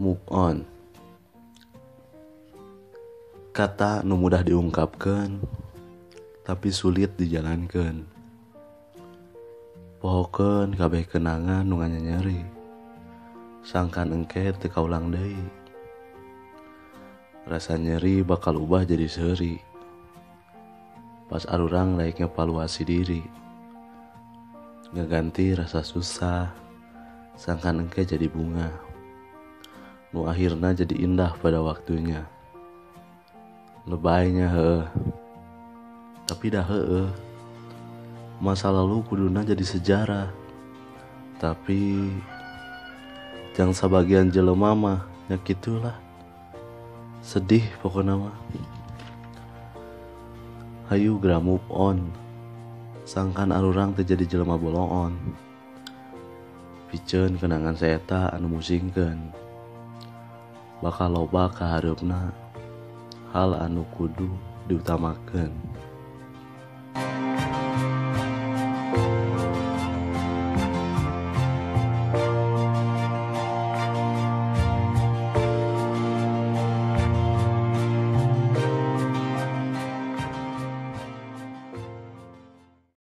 Move on, kata nu mudah diungkapkan tapi sulit dijalankan. Pohokeun kabeh kenangan nu nganyeri, sangkan engke teu kaulang deui. Rasa nyeri bakal ubah jadi seuri pas arurang daek ngevaluasi diri, ngeganti rasa susah, sangkan engke jadi bunga nu akhirna jadi indah pada waktunya. Lebaynya heueuh, tapi dah heueuh. Masa lalu kuduna jadi sejarah, tapi jang sabagian jelema mah nya kitulah. Sedih pokona mah. Hayu gra move on, sangkan arurang teu jadi jelema bolongon. Piceun kenangan saeta anu musingkeun, bakal loba ka hareupna hal anu kudu diutamakeun.